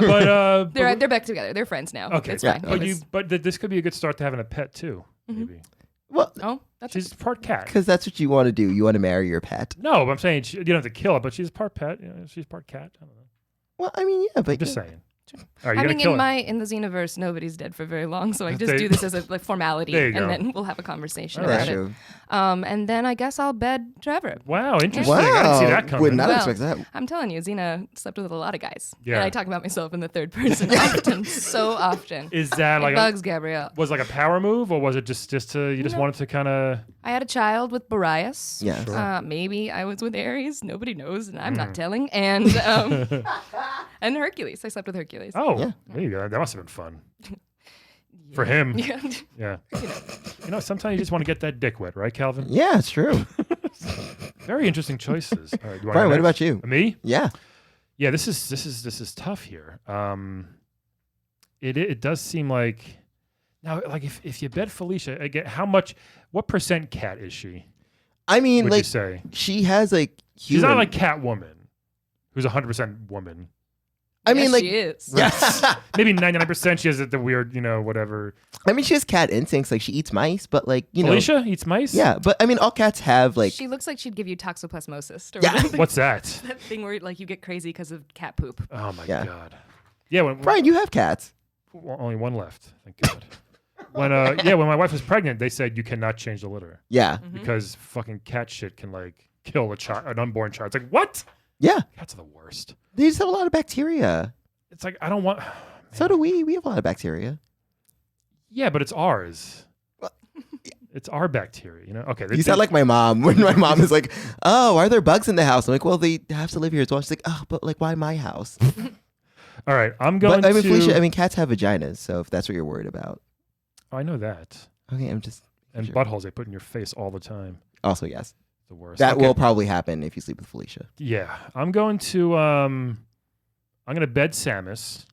A: But
D: They're back together. They're friends now.
A: okay,
D: It's
C: yeah.
D: fine.
A: But this could be a good start to having a pet too. Maybe
C: Well,
D: Oh, that's
A: she's part cat.
C: because that's what you want to do. You want to marry your pet.
A: No, but I'm saying you don't have to kill it, but she's part pet. You know, she's part cat. I don't know.
C: Well, I mean, yeah, but
A: I'm just saying. All right,
D: I
A: you're
D: mean,
A: gonna kill it.
D: in the Xenoverse, nobody's dead for very long, so I just
A: They-
D: do this as a formality,
A: There you
D: and
A: go.
D: then we'll have a conversation
A: All
D: about
C: That's
A: right.
D: it.
C: true.
D: And then I guess I'll bed Trevor.
A: Wow, interesting.
C: Wow.
A: I didn't see that coming.
C: Would not
D: Well,
C: expect that.
D: I'm telling you, Xena slept with a lot of guys.
A: Yeah.
D: And I talk about myself in the third person often, so often.
A: Is that
D: It
A: like
D: bugs Gabrielle.
A: was like a power move, or was it just to you just wanted to kind of?
D: I had a child with Boreas.
C: Yes.
A: Sure.
D: Maybe I was with Ares. Nobody knows, and I'm
A: Mm.
D: not telling. And and Hercules. I slept with Hercules.
A: Oh,
C: Yeah.
A: there you go. That must have been fun for him.
D: Yeah.
A: Yeah. You know, sometimes you just want to get that dick wet, right, Calvin?
C: Yeah, it's true.
A: Very interesting choices. All right, you want
C: Brian, what
A: next?
C: about you?
A: Me?
C: Yeah.
A: Yeah, this is tough here. It does seem like now, like if you bet Felicia again, what percent cat is she?
C: I mean,
A: Would you
C: like,
A: say
C: she has, like,
A: she's not
C: human-
A: like Catwoman, who's 100% woman.
C: I mean,
D: Yes,
C: like,
D: she is.
C: yeah.
A: Maybe 99% she has the weird, whatever.
C: I mean, she has cat instincts. Like, she eats mice, but, like,
A: Felicia eats mice?
C: Yeah, but I mean, all cats have, like,
D: She looks like she'd give you toxoplasmosis. Or
C: Yeah.
D: whatever.
A: What's that?
D: That thing where like you get crazy because of cat poop.
A: Oh my
C: Yeah.
A: God. Yeah,
C: Brian, you have cats.
A: only one left. Thank God. When my wife was pregnant, they said you cannot change the litter
C: Yeah.
A: because fucking cat shit can like kill an unborn child. It's like, what?
C: Yeah.
A: Cats are the worst.
C: They just have a lot of bacteria.
A: It's like I don't want.
C: So do we. We have a lot of bacteria.
A: Yeah, but it's ours. It's our bacteria, Okay.
C: You sound like my mom when my mom is like, "Oh, are there bugs in the house?" I'm like, "Well, they have to live here as well." She's like, "Oh, but like, why my house?"
A: All right, I'm going
C: But I mean,
A: to.
C: Felicia, I mean, cats have vaginas, so if that's what you're worried about,
A: I know that.
C: okay, I'm just
A: And
C: sure.
A: buttholes they put in your face all the time.
C: Also, yes,
A: The worst.
C: that
A: Okay.
C: will probably happen if you sleep with Felicia.
A: Yeah, I'm going to. I'm going to bed Samus.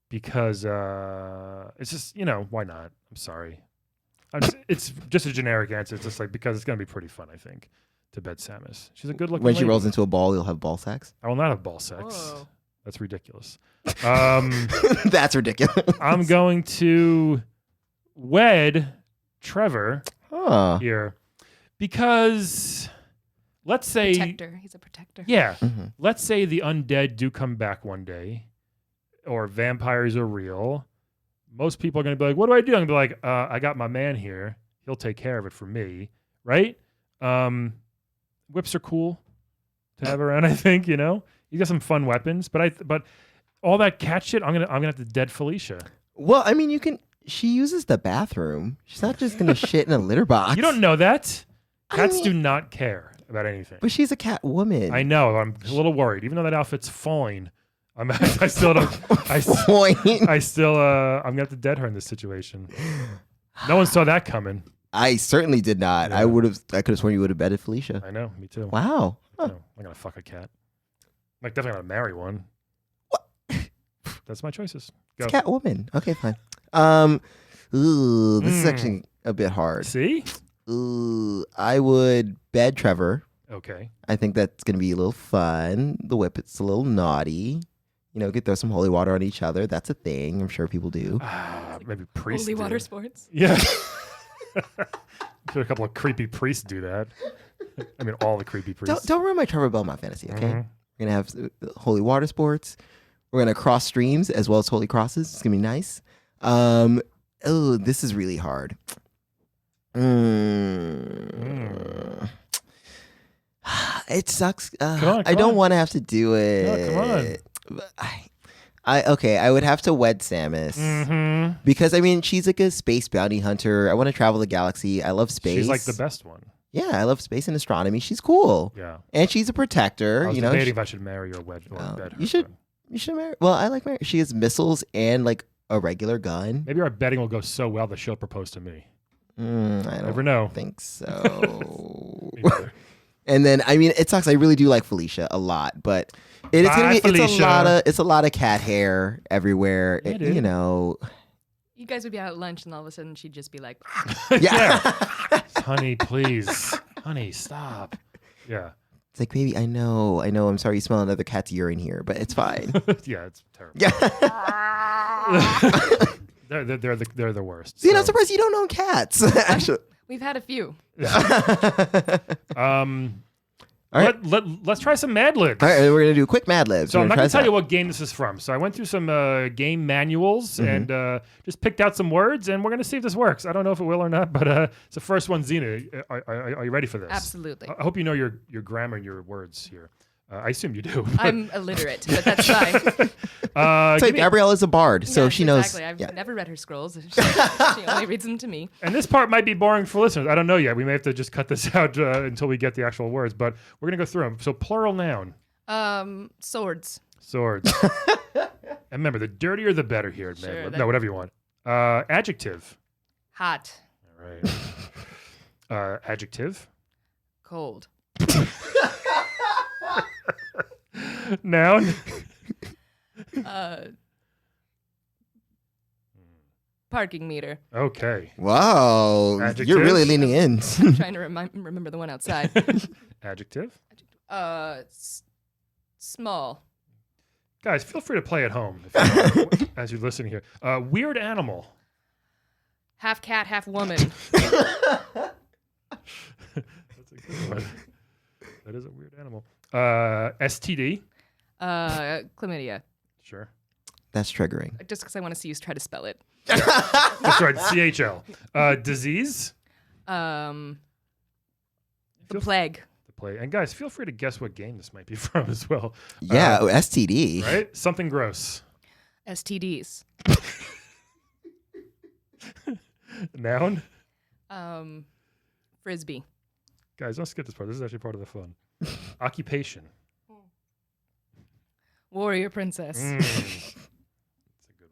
A: Because it's just why not? I'm sorry. It's just a generic answer. It's just like because it's gonna be pretty fun. I think to bed Samus. She's a good looking.
C: When she
A: lady.
C: rolls into a ball, you'll have ball sex.
A: I will not have ball sex.
D: Whoa.
A: That's ridiculous.
C: That's ridiculous.
A: I'm going to wed Trevor
C: Huh.
A: here because let's say
D: Protector. He's a protector.
A: yeah.
C: Mhm.
A: Let's say the undead do come back one day, or vampires are real. Most people are going to be like, what do I do? I'm going to be like, I got my man here. He'll take care of it for me. Right? Whips are cool to have around, I think, You got some fun weapons. But all that cat shit, I'm gonna have to dead Felicia.
C: Well, I mean, you can. She uses the bathroom. She's not just gonna shit in a litter box.
A: You don't know that.
C: I
A: Cats
C: mean-
A: do not care about anything.
C: But she's a cat woman.
A: I know. I'm a little worried. Even though that outfit's fine, I still don't.
C: Point.
A: I'm gonna have to dead her in this situation. No one saw that coming.
C: I certainly did not.
A: Yeah.
C: I could have sworn you would have betted Felicia.
A: I know. Me too.
C: Wow. Huh.
A: No, I'm gonna fuck a cat. I'm definitely gonna marry one. That's my choices. Go.
C: It's cat woman. Okay, fine. This is actually a bit hard.
A: See?
C: I would bed Trevor.
A: Okay.
C: I think that's gonna be a little fun. The whip, it's a little naughty. Could throw some holy water on each other. That's a thing. I'm sure people do.
A: Maybe priests.
D: Holy
A: do.
D: water sports.
A: Yeah. A couple of creepy priests do that. I mean, all the creepy priests.
C: Don't ruin my Trevor Belmont fantasy, okay?
A: Mhm.
C: We're gonna have holy water sports. We're gonna cross streams as well as holy crosses. It's gonna be nice. Oh, this is really hard. It sucks. I don't want to have to do it.
A: come on.
C: I would have to wed Samus because I mean she's like a space bounty hunter. I want to travel the galaxy. I love space.
A: She's like the best one.
C: Yeah, I love space and astronomy. She's cool.
A: Yeah,
C: and she's a protector.
A: I was
C: you know,
A: debating if I should marry or wed her.
C: you should. You should marry. Well, I like Mary. She has missiles and like a regular gun.
A: Maybe our betting will go so well that she'll propose to me.
C: I don't
A: Never know.
C: think so. And then I mean, it sucks. I really do like Felicia a lot, but it is gonna be. It's a lot of cat hair everywhere. You know.
D: You guys would be out at lunch, and all of a sudden she'd just be like,
C: Yeah.
A: Honey, please. Honey, stop. Yeah.
C: It's like, baby, I know. I'm sorry you smell another cat's urine here, but it's fine.
A: Yeah, it's terrible.
C: Yeah.
A: They're the worst.
C: See, I'm surprised you don't own cats. Actually,
D: we've had a few.
C: All right.
A: Let's try some Mad Libs.
C: All right, we're gonna do a quick Mad Libs.
A: So I'm not gonna tell you what game this is from. So I went through some game manuals and just picked out some words, and we're gonna see if this works. I don't know if it will or not, but it's the first one. Xena, are you ready for this?
D: Absolutely.
A: I hope you know your grammar and your words here. I assume you do.
D: I'm illiterate, but that's fine.
C: So Gabrielle is a bard, so
D: Yes,
C: she knows.
D: Exactly. I've never read her scrolls. She only reads them to me.
A: And this part might be boring for listeners. I don't know yet. We may have to just cut this out until we get the actual words, but we're going to go through them. So plural noun.
D: Swords.
A: Swords. And remember, the dirtier the better here at Mad Lib. No, whatever you want. Adjective.
D: Hot.
A: All right. Adjective.
D: Cold.
A: Noun.
D: Parking meter.
A: Okay.
C: Wow,
A: Adjective.
C: you're really leaning in.
D: I'm trying to remember the one outside.
A: Adjective.
D: Small.
A: Guys, feel free to play at home if you as you're listening here. Weird animal.
D: Half cat, half woman.
A: That's a good one. That is a weird animal. STD.
D: Chlamydia.
A: Sure.
C: That's triggering.
D: Just because I want to see you try to spell it.
A: That's right. CHL. Disease.
D: The plague.
A: The plague. And guys, feel free to guess what game this might be from as well.
C: Yeah, STD.
A: Right? Something gross.
D: STDs.
A: Noun.
D: Frisbee.
A: Guys, don't skip this part. This is actually part of the fun. Occupation.
D: Warrior Princess.
A: That's a good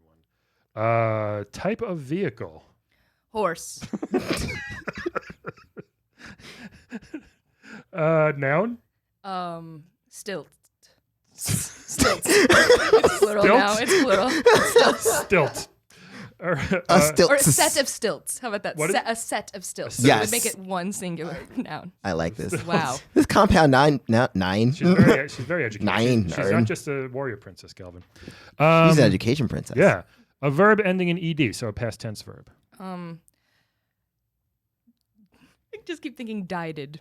A: one. Type of vehicle.
D: Horse.
A: Noun.
D: Stilt. Stilts. It's plural now. It's plural. Stilts.
A: Stilt.
C: Stilts.
D: Or a set of stilts. How about that? A set of stilts.
C: Yes.
D: It would make it one singular noun.
C: I like this.
D: Wow.
C: This compound nine.
A: She's very educated.
C: Nine.
A: She's not just a warrior princess, Calvin.
C: She's an education princess.
A: Yeah. A verb ending in ed, so a past tense verb.
D: I just keep thinking died.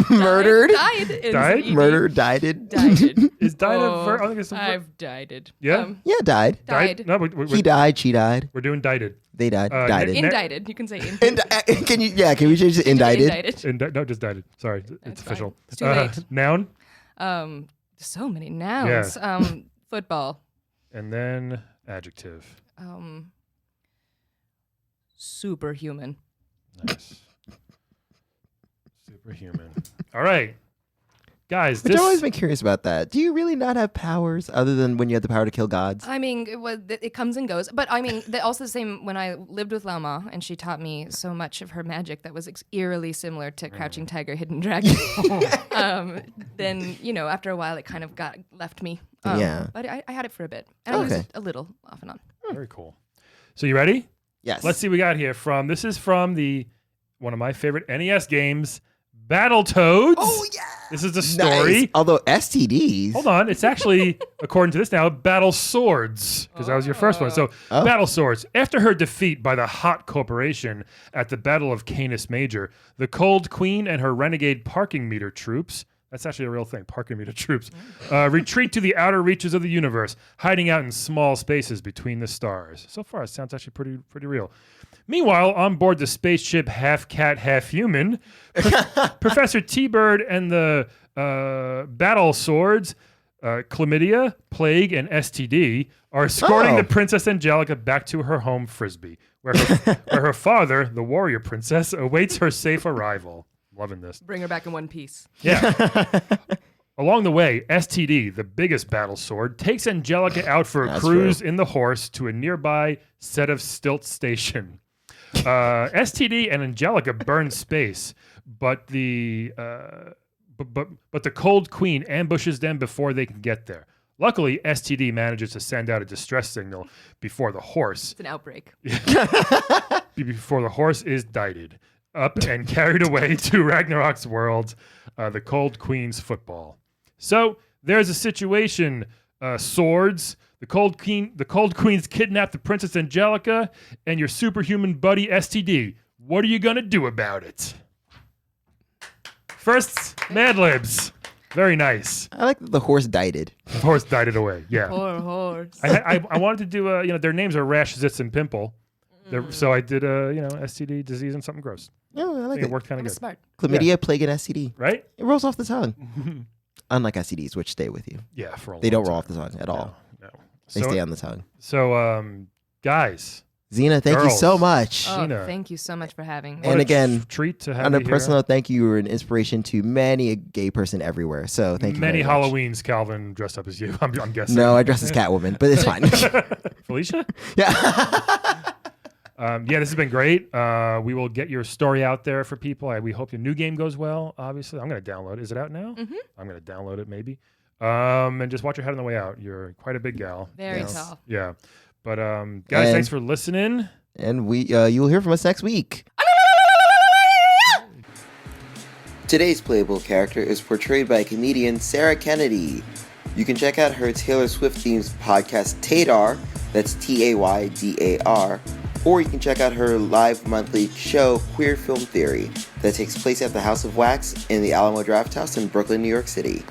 C: Murdered.
A: Died?
C: Murdered. Died.
D: Died.
A: Is died a verb? I think it's a verb.
D: I've died.
A: Yeah?
C: Yeah, died.
D: Died.
A: No,
C: He died. She died.
A: we're doing dided.
C: They died. Died.
D: Indicted. You can say
C: Can we change it? Indicted.
A: No, just dided. Sorry, it's
D: That's
A: official.
D: fine. It's too late.
A: Noun.
D: So many nouns. Football.
A: And then adjective.
D: Superhuman.
A: Nice. Superhuman. All right. Guys,
C: Which I've always been curious about that. Do you really not have powers other than when you have the power to kill gods?
D: I mean, it comes and goes. But I mean, also the same when I lived with Lama and she taught me so much of her magic that was eerily similar to Crouching Tiger, Hidden Dragon. Then, after a while, it kind of left me.
C: Yeah.
D: But I had it for a bit. And I used it a little off and on.
A: Very cool. So you ready?
C: Yes.
A: Let's see what we got here this is from one of my favorite NES games, Battletoads.
C: Oh, yeah.
A: This is the story.
C: Nice. Although STDs.
A: Hold on. It's actually, according to this now, Battle Swords, because that was your first one. So, Battle Swords. After her defeat by the Hot Corporation at the Battle of Canis Major, the Cold Queen and her renegade parking meter troops, That's actually a real thing. Parking meter troops. Retreat to the outer reaches of the universe, hiding out in small spaces between the stars. So far, it sounds actually pretty real. Meanwhile, on board the spaceship half cat, half human, Professor T-Bird and the battle swords, Chlamydia, Plague, and STD, are escorting the Princess Angelica back to her home, Frisbee, where her father, the Warrior Princess, awaits her safe arrival. Loving this.
D: Bring her back in one piece.
A: Yeah. Along the way, STD, the biggest battle sword, takes Angelica out for a cruise in the horse to a nearby set of stilt station. STD and Angelica burn space, but the Cold Queen ambushes them before they can get there. Luckily, STD manages to send out a distress signal before the horse.
D: It's an outbreak.
A: Before the horse is dieted up and carried away to Ragnarok's world, the Cold Queen's football. So there's a situation, swords. The Cold Queen's kidnapped the Princess Angelica and your superhuman buddy STD. What are you gonna do about it? First, Mad Libs. Very nice.
C: I like that the horse dieted.
A: The horse dieted away. Yeah.
D: Poor horse.
A: I wanted to do their names are Rash, Zits, and Pimple. So I did STD, disease, and something gross.
C: Yeah, I like
A: it worked kind of good.
D: Smart.
C: Chlamydia, plague, and STD.
A: Right?
C: It rolls off the tongue. Unlike STDs, which stay with you.
A: Yeah, for a long
C: They don't
A: time.
C: roll off the tongue at all.
A: No.
C: They stay on the tongue.
A: So, guys.
C: Xena, thank you so much.
D: Oh,
A: Xena.
D: Thank you so much for having me.
A: What
C: And
A: a
C: again,
A: treat to have
C: On
A: you
C: a
A: here.
C: personal note, thank you. You were an inspiration to many a gay person everywhere. So thank you.
A: Many
C: very much.
A: Halloweens, Calvin dressed up as you. I'm guessing.
C: No, I dressed as Catwoman, but it's fine.
A: Felicia?
C: Yeah.
A: Yeah, this has been great. We will get your story out there for people. We hope your new game goes well, obviously. I'm going to download it. Is it out now?
D: Mm-hmm.
A: I'm going to download it maybe. And just watch your head on the way out. You're quite a big gal.
D: Very tall.
A: Yeah. But guys, thanks for listening.
C: And you'll hear from us next week. Today's playable character is portrayed by comedian Sarah Kennedy. You can check out her Taylor Swift themed podcast Taydar, that's Taydar, or you can check out her live monthly show Queer Film Theory that takes place at the House of Wax in the Alamo Draft House in Brooklyn, New York City.